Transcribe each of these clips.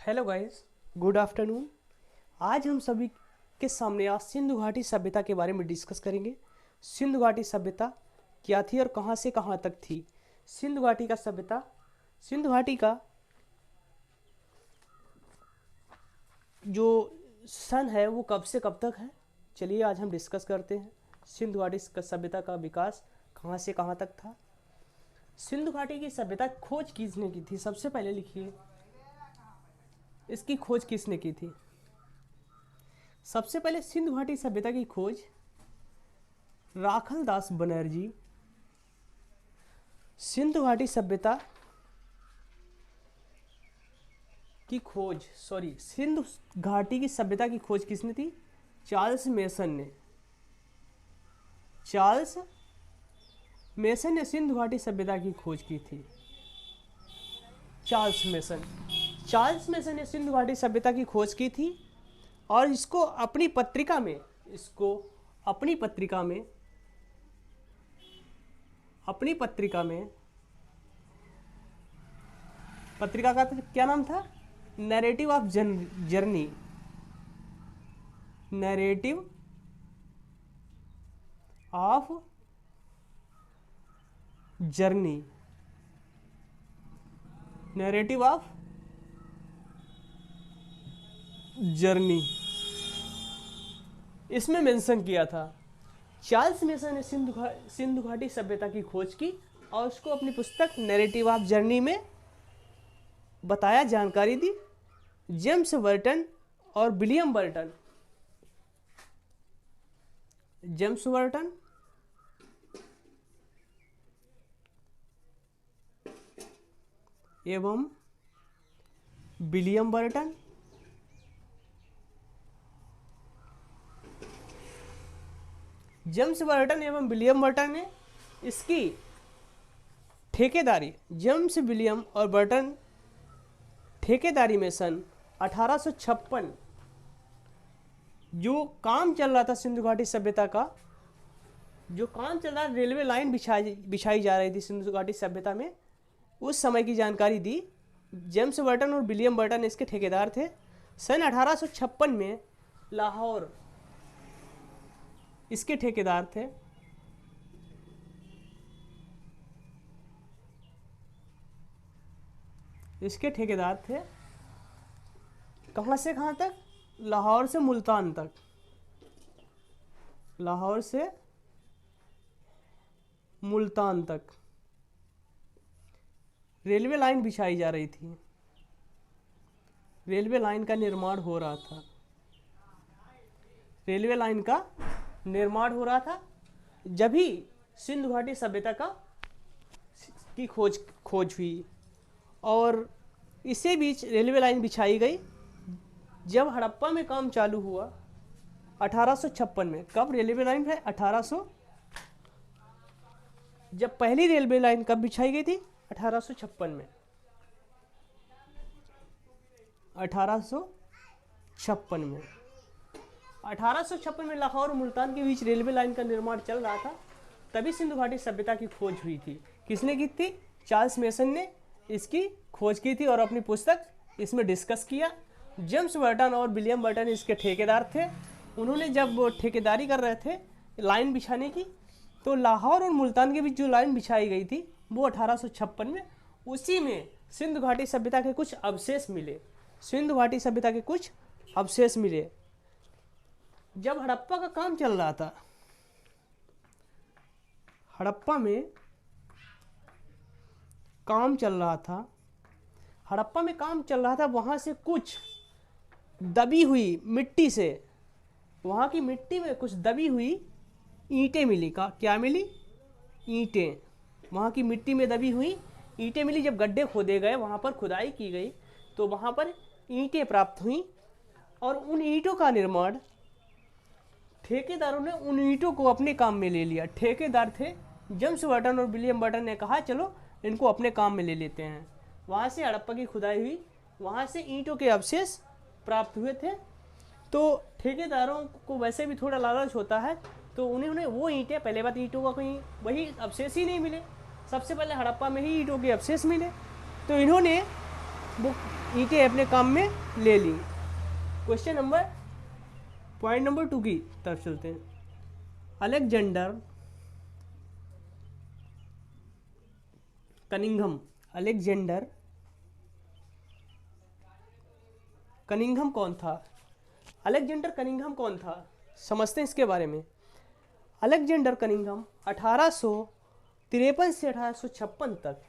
Hello guys, good afternoon. आज हम सभी के सामने आज सिंधु घाटी सभ्यता के बारे में डिस्कस करेंगे। सिंधु घाटी सभ्यता क्या थी और कहाँ से कहाँ तक थी। सिंधु घाटी का सभ्यता, सिंधु घाटी का जो सन है वो कब से कब तक है, चलिए आज हम डिस्कस करते हैं। सिंधु घाटी सभ्यता का विकास कहाँ से कहाँ तक था। सिंधु घाटी की सभ्यता खोज किसने की थी, सबसे पहले लिखिए इसकी खोज किसने की थी। सबसे पहले सिंधु घाटी सभ्यता की खोज राखल दास बनर्जी सिंधु घाटी सभ्यता की खोज सिंधु घाटी की सभ्यता की खोज किसने थी? चार्ल्स मेसन ने सिंधु घाटी सभ्यता की खोज की थी। चार्ल्स मेसन ने सिंधु घाटी सभ्यता की खोज की थी और इसको अपनी पत्रिका में पत्रिका का क्या नाम था? Narrative of journey. Narrative of journey इसमें मेंशन किया था। चार्ल्स मेसन ने सिंधु घाटी सभ्यता की खोज की और उसको अपनी पुस्तक नैरेटिव ऑफ जर्नी में बताया, जानकारी दी। जेम्स बर्टन और विलियम बर्टन एवं विलियम बर्टन ने इसकी ठेकेदारी, जेम्स विलियम और बर्टन ठेकेदारी में सन 1856 जो काम चल रहा था सिंधु घाटी सभ्यता का, जो काम चल रहा, रेलवे लाइन बिछाई जा रही थी सिंधु घाटी सभ्यता में, उस समय की जानकारी दी। जेम्स बर्टन और विलियम बर्टन इसके ठेकेदार थे। सन 1856 में लाहौर इसके ठेकेदार थे। कहाँ से कहाँ तक? लाहौर से मुल्तान तक रेलवे लाइन बिछाई जा रही थी। रेलवे लाइन का निर्माण हो रहा था। जब ही सिंधु घाटी सभ्यता की खोज हुई और इसी बीच रेलवे लाइन बिछाई गई। जब हड़प्पा में काम चालू हुआ 1856 में, कब रेलवे लाइन है? जब पहली रेलवे लाइन कब बिछाई गई थी? 1856 में। 1856 में लाहौर और मुल्तान के बीच रेलवे लाइन का निर्माण चल रहा था। तभी सिंधु घाटी सभ्यता की खोज हुई थी। किसने की थी? चार्ल्स मेसन ने इसकी खोज की थी और अपनी पुस्तक इसमें डिस्कस किया। जेम्स बर्टन और विलियम बर्टन इसके ठेकेदार थे। उन्होंने जब वो ठेकेदारी कर रहे थे लाइन बिछाने की, तो लाहौर और मुल्तान के बीच जो लाइन बिछाई गई थी वो 1856 में, उसी में सिंधु घाटी सभ्यता के कुछ अवशेष मिले। जब हड़प्पा का काम चल रहा था, हड़प्पा में काम चल रहा था, वहाँ से कुछ दबी हुई मिट्टी से, वहाँ की मिट्टी में कुछ दबी हुई ईंटें मिली। क्या मिली? ईंटें। वहाँ की मिट्टी में दबी हुई ईंटें मिली। जब गड्ढे खोदे गए, वहाँ पर खुदाई की गई, तो वहाँ पर ईंटें प्राप्त हुई और उन ईंटों का निर्माण ठेकेदारों ने उन ईंटों को अपने काम में ले लिया। ठेकेदार थे जेम्स बर्टन और विलियम बर्टन ने कहा चलो इनको अपने काम में ले लेते हैं। वहाँ से हड़प्पा की खुदाई हुई, वहाँ से ईंटों के अवशेष प्राप्त हुए थे। तो ठेकेदारों को वैसे भी थोड़ा लालच होता है, तो उन्होंने वो ईंटें, पहले बात ईंटों का कहीं वही अवशेष ही नहीं मिले, सबसे पहले हड़प्पा में ही ईंटों के अवशेष मिले, तो इन्होंने वो ईंटें अपने काम में ले ली। क्वेश्चन नंबर पॉइंट नंबर 2 की तरफ चलते हैं। अलेक्जेंडर कनिंघम, अलेक्जेंडर कनिंघम कौन था? अलेक्जेंडर कनिंघम कौन था, समझते हैं इसके बारे में। अलेक्जेंडर कनिंघम 1853 से 1856 तक,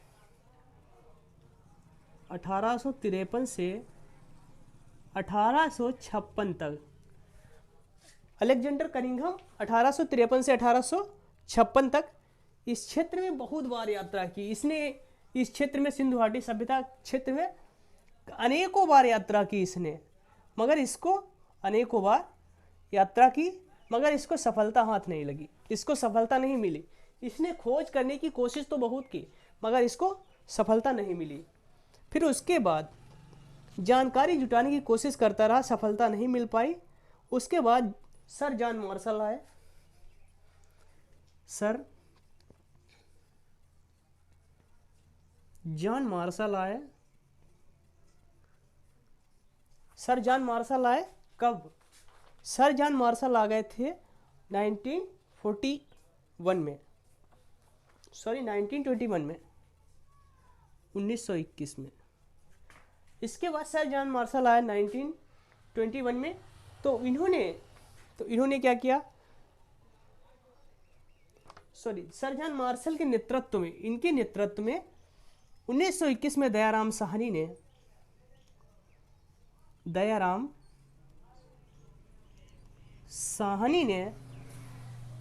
1853 से 1856 तक, अलेक्जेंडर कनिंघम 1853 से 1856 तक इस क्षेत्र में बहुत बार यात्रा की। इसने इस क्षेत्र में, सिंधु घाटी सभ्यता क्षेत्र में अनेकों बार यात्रा की इसने, मगर इसको अनेकों बार यात्रा की, मगर इसको सफलता हाथ नहीं लगी, इसको सफलता नहीं मिली। इसने खोज करने की कोशिश तो बहुत की, मगर इसको सफलता नहीं मिली। फिर उसके बाद जानकारी जुटाने की कोशिश करता रहा, सफलता नहीं मिल पाई। उसके बाद सर जॉन मार्शल आए। सर जॉन मार्शल आए। सर जॉन मार्शल आए कब? सर जॉन मार्शल आ गए थे 1941 में, सॉरी 1921 में, 1921 में। इसके बाद सर जॉन मार्शल आए 1921 में। तो इन्होंने क्या किया, सॉरी, सर जॉन मार्शल के नेतृत्व में, इनके नेतृत्व में 1921 में दयाराम साहनी ने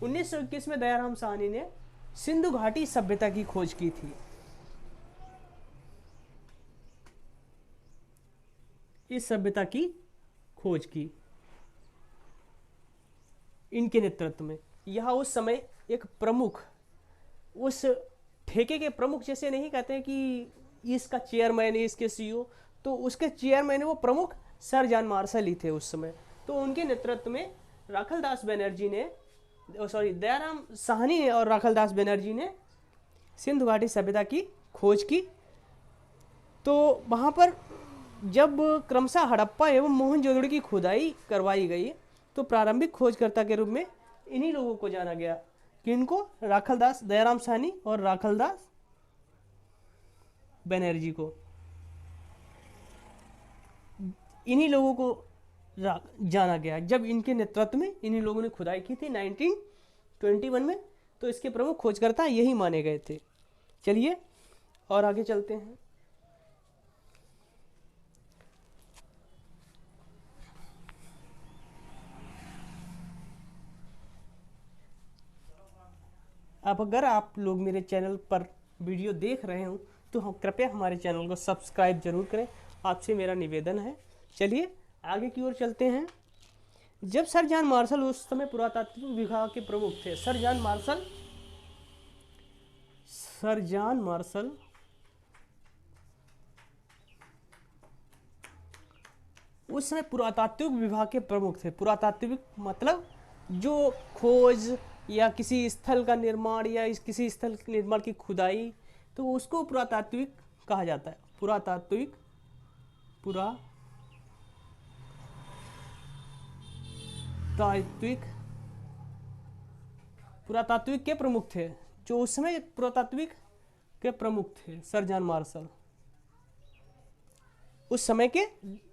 1921 में दयाराम साहनी ने सिंधु घाटी सभ्यता की खोज की थी। इस सभ्यता की खोज की इनके नेतृत्व में। यह उस समय एक प्रमुख, उस ठेके के प्रमुख, जैसे नहीं कहते हैं कि इसका चेयरमैन है, इसके सीईओ, तो उसके चेयरमैन वो प्रमुख सर जॉन मार्शल ही थे उस समय। तो उनके नेतृत्व में राखलदास बनर्जी ने, सॉरी, दयाराम साहनी ने और राखलदास बनर्जी ने सिंधु घाटी सभ्यता की खोज की। तो वहाँ पर जब क्रमशः हड़प्पा एवं मोहनजोदड़ो की खुदाई करवाई गई, तो प्रारंभिक खोजकर्ता के रूप में इन्हीं लोगों को जाना गया। किनको? राखलदास, दयाराम साहनी और राखलदास बनर्जी को। इन्हीं लोगों को जाना गया जब इनके नेतृत्व में इन्हीं लोगों ने खुदाई की थी 1921 में। तो इसके प्रमुख खोजकर्ता यही माने गए थे। चलिए और आगे चलते हैं। अब अगर आप लोग मेरे चैनल पर वीडियो देख रहे हो तो हम कृपया हमारे चैनल को सब्सक्राइब जरूर करें, आपसे मेरा निवेदन है। चलिए आगे की ओर चलते हैं। जब सर जॉन मार्शल उस समय पुरातात्विक विभाग के प्रमुख थे, सर जॉन मार्शल उस समय पुरातात्विक विभाग के प्रमुख थे। पुरातात्विक मतलब जो खोज या किसी स्थल का निर्माण या किसी स्थल के निर्माण की खुदाई, तो उसको पुरातात्विक कहा जाता है। पुरातात्विक के प्रमुख थे। जो उस समय पुरातात्विक के प्रमुख थे सर जॉन मार्शल, उस समय के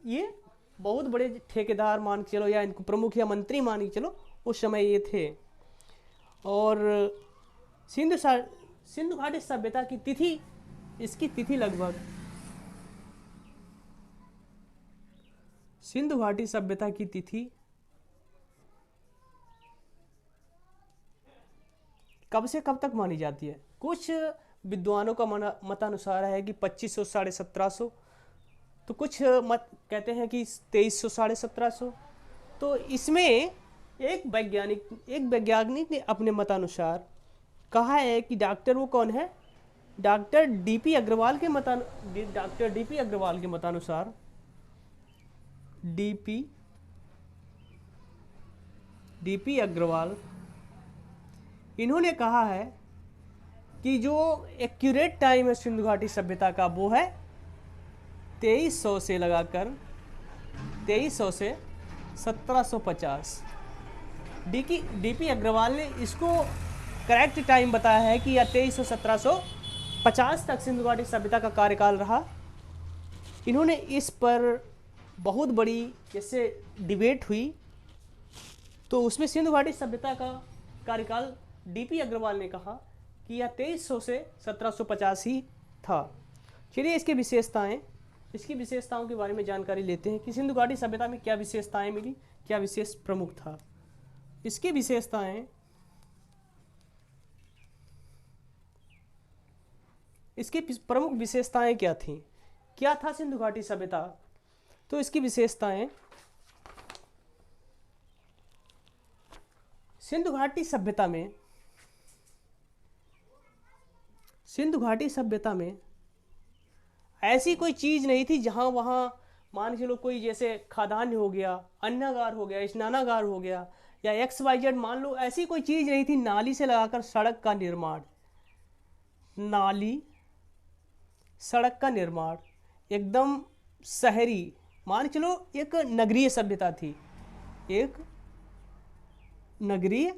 ये बहुत बड़े ठेकेदार मान के चलो, या इनको प्रमुख या मंत्री मान के चलो, उस समय ये थे। और सिंधु घाटी सभ्यता की तिथि, इसकी तिथि लगभग, सिंधु घाटी सभ्यता की तिथि कब से कब तक मानी जाती है? कुछ विद्वानों का मतानुसार है कि 2500 साढ़े 1700, तो कुछ मत कहते हैं कि 2300 साढ़े 1700। तो इसमें एक वैज्ञानिक ने अपने मतानुसार कहा है कि डॉक्टर वो कौन है, डॉक्टर डीपी अग्रवाल के मतानुसार डीपी अग्रवाल, इन्होंने कहा है कि जो एक्यूरेट टाइम है सिंधु घाटी सभ्यता का वो है 2300 से लगाकर 2300 से 1750। डीपी अग्रवाल ने इसको करेक्ट टाइम बताया है कि यह 2300 1750 तक सिंधु घाटी सभ्यता का कार्यकाल रहा। इन्होंने इस पर बहुत बड़ी जैसे डिबेट हुई, तो उसमें सिंधु घाटी सभ्यता का कार्यकाल डीपी अग्रवाल ने कहा कि यह 2300 से 1750 ही था। चलिए इसकी विशेषताओं के बारे में जानकारी लेते हैं कि सिंधु घाटी सभ्यता में क्या विशेषताएं मिली, क्या विशेष प्रमुख था। इसकी प्रमुख विशेषताएं क्या थीं, क्या था सिंधु घाटी सभ्यता। तो इसकी विशेषताएं, सिंधु घाटी सभ्यता में ऐसी कोई चीज नहीं थी जहां वहां मान के चलो कोई जैसे खादान हो गया, अन्नागार हो गया, स्नानागार हो गया, या XYZ मान लो, ऐसी कोई चीज नहीं थी। नाली से लगाकर सड़क का निर्माण, सड़क का निर्माण एकदम शहरी, मान चलो एक नगरीय सभ्यता थी, एक नगरीय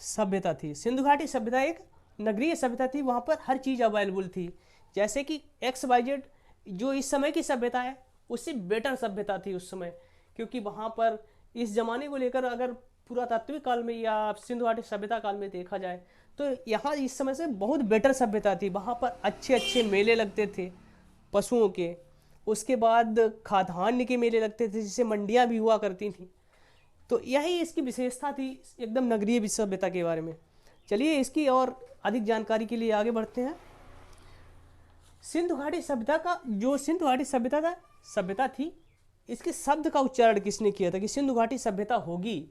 सभ्यता थी। सिंधु घाटी सभ्यता एक नगरीय सभ्यता थी, वहाँ पर हर चीज़ अवेलेबल थी। जैसे कि XYZ जो इस समय की सभ्यता है उससे बेटर सभ्यता थी उस समय, क्योंकि वहाँ पर इस जमाने को लेकर अगर पुरातात्विक काल में या सिंधु घाटी सभ्यता काल में देखा जाए तो यहाँ इस समय से बहुत बेटर सभ्यता थी। वहाँ पर अच्छे अच्छे मेले लगते थे पशुओं के, उसके बाद खाद्यान्न के मेले लगते थे, जिससे मंडियाँ भी हुआ करती थी। तो यही इसकी विशेषता थी एकदम नगरीय सभ्यता के बारे में। चलिए इसकी और अधिक जानकारी के लिए आगे बढ़ते हैं। सिंधु घाटी सभ्यता का जो सिंधु घाटी सभ्यता थी, इसके शब्द का उच्चारण किसने किया था कि सिंधु घाटी सभ्यता होगी,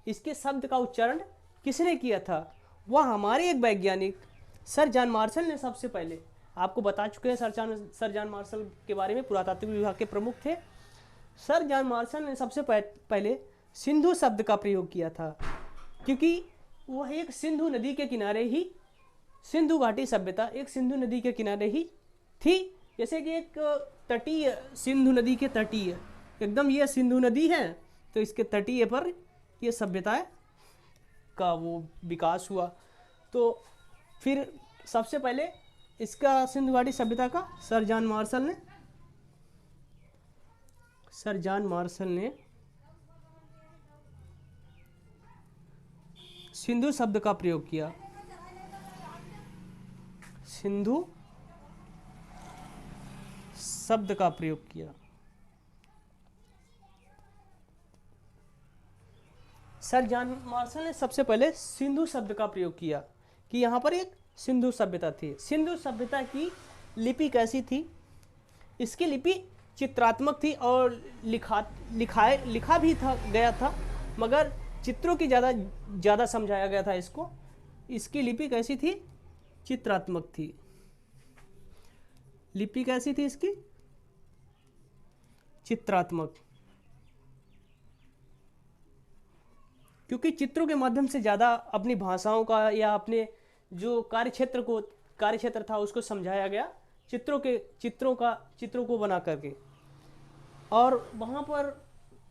इसके शब्द का उच्चारण किसने किया था। वह हमारे एक वैज्ञानिक सर जॉन मार्शल ने सबसे पहले, आपको बता चुके हैं सर जॉन मार्शल के बारे में, पुरातात्विक विभाग के प्रमुख थे। सर जॉन मार्शल ने सबसे पहले सिंधु शब्द का प्रयोग किया था, क्योंकि वह एक सिंधु नदी के किनारे ही, सिंधु घाटी सभ्यता एक सिंधु नदी के किनारे ही थी। जैसे कि एक तटीय, सिंधु नदी के तटीय, एकदम ये सिंधु नदी है तो इसके तटीय पर ये सभ्यता का वो विकास हुआ। तो फिर सबसे पहले इसका सिंधु घाटी सभ्यता का सर जॉन मार्शल ने सिंधु शब्द का प्रयोग किया, सिंधु शब्द का प्रयोग किया। सर जॉन मार्शल ने सबसे पहले सिंधु शब्द का प्रयोग किया कि यहाँ पर एक सिंधु सभ्यता थी। सिंधु सभ्यता की लिपि कैसी थी, इसकी लिपि चित्रात्मक थी और लिखा भी गया था, मगर चित्रों की ज़्यादा समझाया गया था इसको। इसकी लिपि कैसी थी, चित्रात्मक थी। लिपि कैसी थी इसकी, चित्रात्मक, क्योंकि चित्रों के माध्यम से ज़्यादा अपनी भाषाओं का या अपने जो कार्यक्षेत्र था उसको समझाया गया, चित्रों को बना करके। और वहाँ पर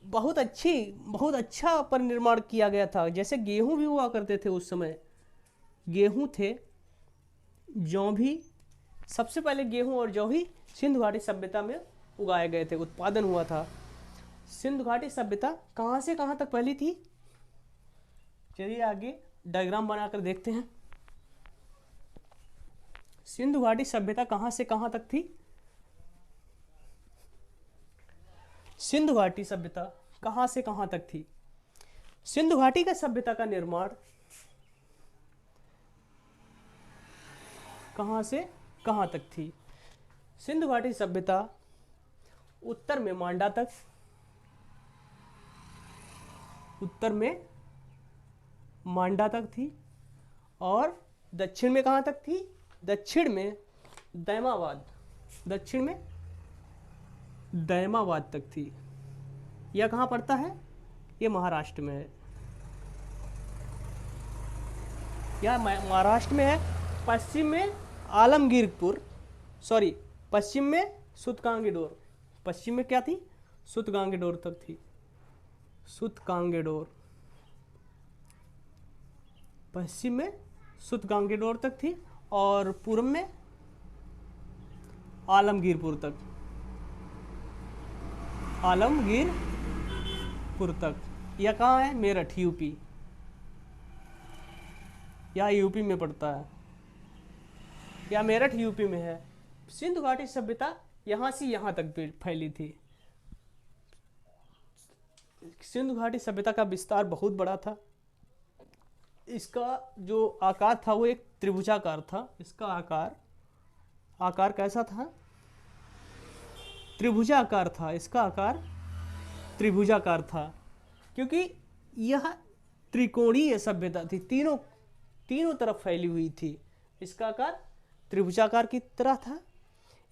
बहुत अच्छा पर निर्माण किया गया था। जैसे गेहूं भी हुआ करते थे उस समय, गेहूं थे, जौ भी, सबसे पहले गेहूं और जौ ही सिंधु घाटी सभ्यता में उगाए गए थे, उत्पादन हुआ था। सिंधु घाटी सभ्यता कहाँ से कहाँ तक फैली थी, चलिए आगे डायग्राम बनाकर देखते हैं। सिंधु घाटी सभ्यता कहाँ से कहाँ तक थी, सिंधु घाटी सभ्यता कहाँ से कहाँ तक थी। सिंधु घाटी का सभ्यता का निर्माण कहाँ से कहाँ तक थी। सिंधु घाटी सभ्यता उत्तर में मांडा तक, थी, और दक्षिण में कहाँ तक थी, दक्षिण में दैमाबाद तक थी। यह कहाँ पड़ता है, ये महाराष्ट्र में है, यह महाराष्ट्र में है। पश्चिम में सुतकांगेडोर। पश्चिम में क्या थी? सुतकांगेडोर तक थी। सुतकांगेडोर पश्चिम में सुतकांगेडोर तक थी और पूर्व में आलमगीरपुर तक। आलमगीरपुर तक। यह कहाँ है? मेरठ, यूपी। यह यूपी में पड़ता है। यह मेरठ यूपी में है। सिंधु घाटी सभ्यता यहाँ से यहाँ तक फैली थी। सिंधु घाटी सभ्यता का विस्तार बहुत बड़ा था। इसका जो आकार था वो एक त्रिभुजाकार था। इसका आकार कैसा था? त्रिभुजाकार था। इसका आकार त्रिभुजाकार था क्योंकि यह त्रिकोणीय सभ्यता थी, तीनों तरफ फैली हुई थी। इसका आकार त्रिभुजाकार की तरह था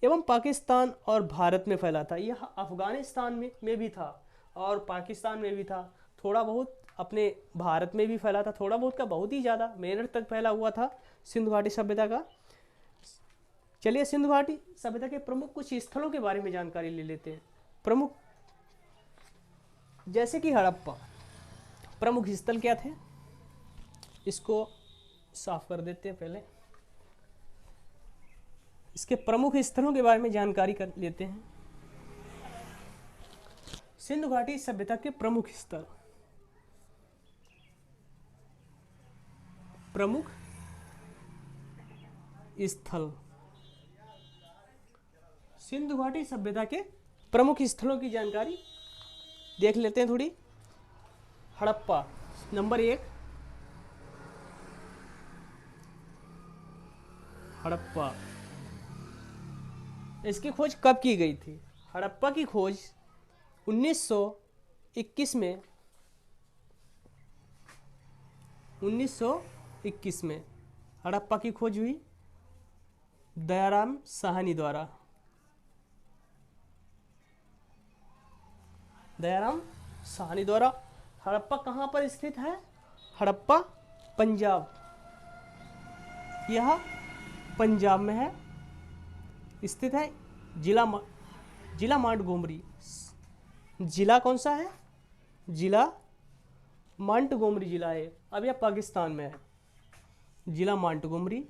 एवं पाकिस्तान और भारत में फैला था। यह अफगानिस्तान में भी था और पाकिस्तान में भी था। थोड़ा बहुत अपने भारत में भी फैला था, थोड़ा बहुत का बहुत ही ज़्यादा मेरठ तक फैला हुआ था सिंधु घाटी सभ्यता का। चलिए सिंधु घाटी सभ्यता के प्रमुख कुछ स्थलों के बारे में जानकारी ले लेते हैं। प्रमुख, जैसे कि हड़प्पा। प्रमुख स्थल क्या थे? इसको साफ कर देते हैं पहले। इसके प्रमुख स्थलों के बारे में जानकारी कर लेते हैं। सिंधु घाटी सभ्यता के प्रमुख स्थल। प्रमुख स्थल। सिंधु घाटी सभ्यता के प्रमुख स्थलों की जानकारी देख लेते हैं थोड़ी। हड़प्पा नंबर 1। हड़प्पा, इसकी खोज कब की गई थी? हड़प्पा की खोज 1921 में हड़प्पा की खोज हुई दयाराम साहनी द्वारा। दयाराम साहनी द्वारा। हड़प्पा कहाँ पर स्थित है? हड़प्पा पंजाब। यह पंजाब में है, स्थित है। जिला मांटगोमरी। जिला कौन सा है? जिला मांटगोमरी जिला है। अब यह पाकिस्तान में है। जिला मांटगोमरी।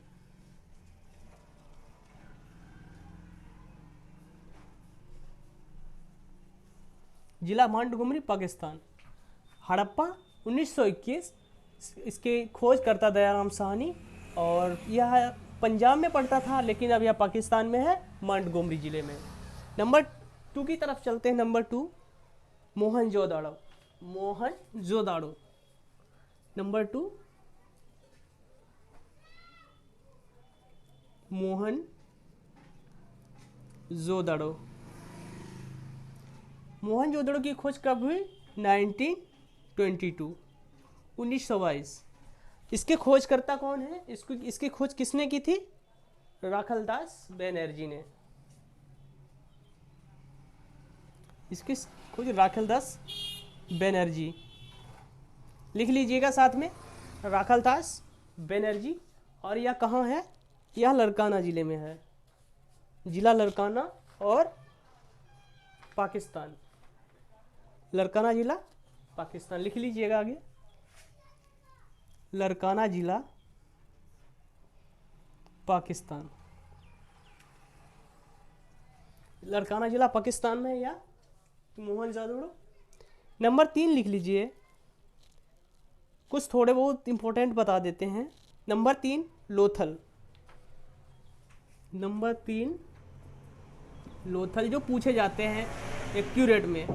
जिला मांटगोमरी पाकिस्तान। हड़प्पा 1921, इसके खोज करता दयाराम साहनी और यह पंजाब में पड़ता था लेकिन अब यह पाकिस्तान में है, मांटगोमरी जिले में। नंबर 2 की तरफ चलते हैं। नंबर 2 मोहनजोदाड़ो। मोहनजोदाड़ो नंबर 2 मोहनजोदाड़ो। मोहनजोदड़ो की खोज कब हुई? 1922। इसके खोजकर्ता कौन है? इसकी खोज किसने की थी? राखलदास बनर्जी ने। इसकी खोज राखलदास बनर्जी, लिख लीजिएगा साथ में, राखलदास बनर्जी। और यह कहाँ है? यह लड़काना जिले में है। जिला लड़काना और पाकिस्तान। लड़काना जिला पाकिस्तान, लिख लीजिएगा आगे। लड़काना जिला पाकिस्तान। लड़काना जिला पाकिस्तान में है या मोहनजोदड़ो। नंबर 3 लिख लीजिए। कुछ थोड़े बहुत इंपॉर्टेंट बता देते हैं। नंबर 3 लोथल। नंबर 3 लोथल जो पूछे जाते हैं एक्यूरेट में।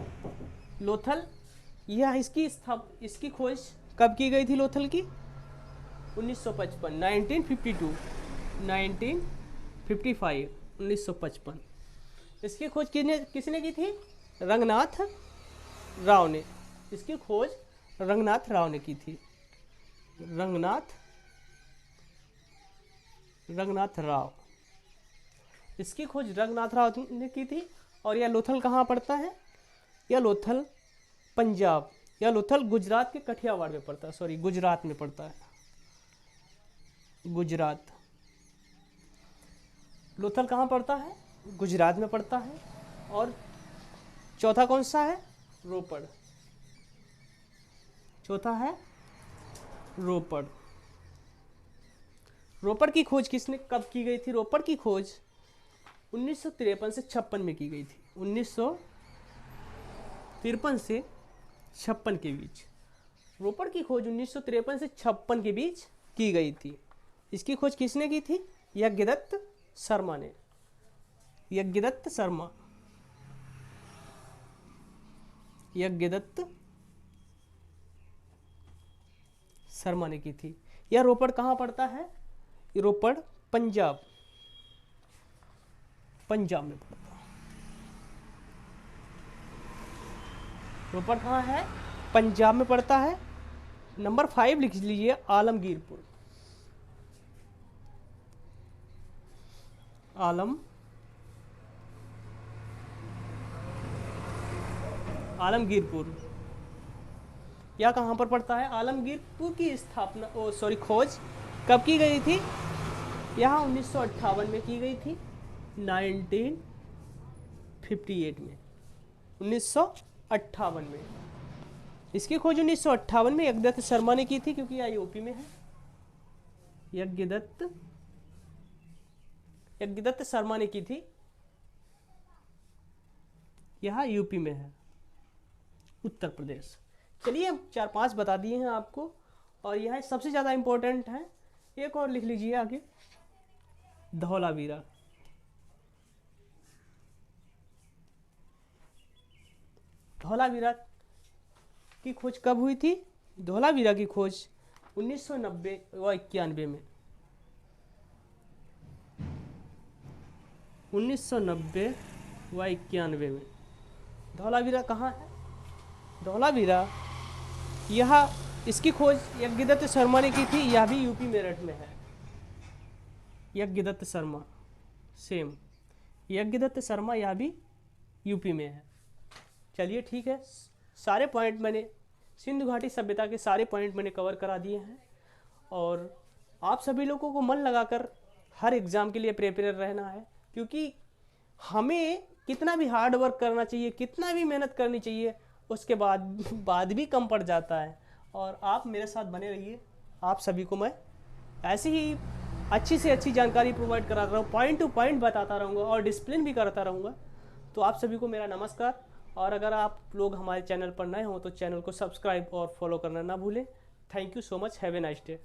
लोथल, यह इसकी खोज कब की गई थी? लोथल की 1955, 1952, 1955, 1955। इसकी खोज किसने की थी? रंगनाथ राव ने। इसकी खोज रंगनाथ राव ने की थी। रंगनाथ राव। इसकी खोज रंगनाथ राव ने की थी। और यह लोथल कहाँ पड़ता है? यह लोथल पंजाब, यह लोथल गुजरात के कठियावाड़ में पड़ता है। सॉरी, गुजरात में पड़ता है। गुजरात। लोथल कहाँ पड़ता है? गुजरात में पड़ता है। और चौथा कौन सा है? रोपड़। चौथा है रोपड़। रोपड़ की खोज किसने कब की गई थी? रोपड़ की खोज 1953 से 56 में की गई थी। 1953 से 56 के बीच रोपड़ की खोज 1953 से 56 के बीच की गई थी। इसकी खोज किसने की थी? यज्ञदत्त शर्मा ने। यज्ञदत्त शर्मा, यज्ञदत्त शर्मा ने की थी। यह रोपड़ कहाँ पड़ता है? रोपड़ पंजाब, पंजाब में पड़ता है। रोपड़ कहाँ है? पंजाब में पड़ता है। नंबर 5 लिख लीजिए, आलमगीरपुर। आलमगीरपुर या कहाँ पर पड़ता है? आलमगीरपुर की स्थापना खोज कब की गई थी? यहाँ 1958 में की गई थी। 1958 में, 1958 में इसकी खोज 1958 में यज्ञदत्त शर्मा ने की थी, क्योंकि यह यूपी में है। यज्ञदत्त शर्मा ने की थी। यह यूपी में है, उत्तर प्रदेश। चलिए 4-5 बता दिए हैं आपको, और यह सबसे ज़्यादा इम्पोर्टेंट है। एक और लिख लीजिए आगे, धौलावीरा। धौलावीरा की खोज कब हुई थी? धौलावीरा की खोज 1990 व 91 में। 1990 व 91 में। धौलावीरा कहाँ है? धौलावीरा यह, इसकी खोज यज्ञदत्त शर्मा ने की थी। यह भी यूपी मेरठ में है। यज्ञदत्त शर्मा, सेम यज्ञदत्त शर्मा, यह भी यूपी में है। चलिए ठीक है, सारे पॉइंट मैंने सिंधु घाटी सभ्यता के सारे पॉइंट मैंने कवर करा दिए हैं। और आप सभी लोगों को मन लगाकर हर एग्ज़ाम के लिए प्रिपेयर रहना है, क्योंकि हमें कितना भी हार्ड वर्क करना चाहिए, कितना भी मेहनत करनी चाहिए, उसके बाद भी कम पड़ जाता है। और आप मेरे साथ बने रहिए। आप सभी को मैं ऐसी ही अच्छी से अच्छी जानकारी प्रोवाइड कराता रहूँ, पॉइंट टू पॉइंट बताता रहूँगा और डिसिप्लिन भी करता रहूँगा। तो आप सभी को मेरा नमस्कार। और अगर आप लोग हमारे चैनल पर नए हो तो चैनल को सब्सक्राइब और फॉलो करना ना भूलें। Thank you so much. Have a nice day.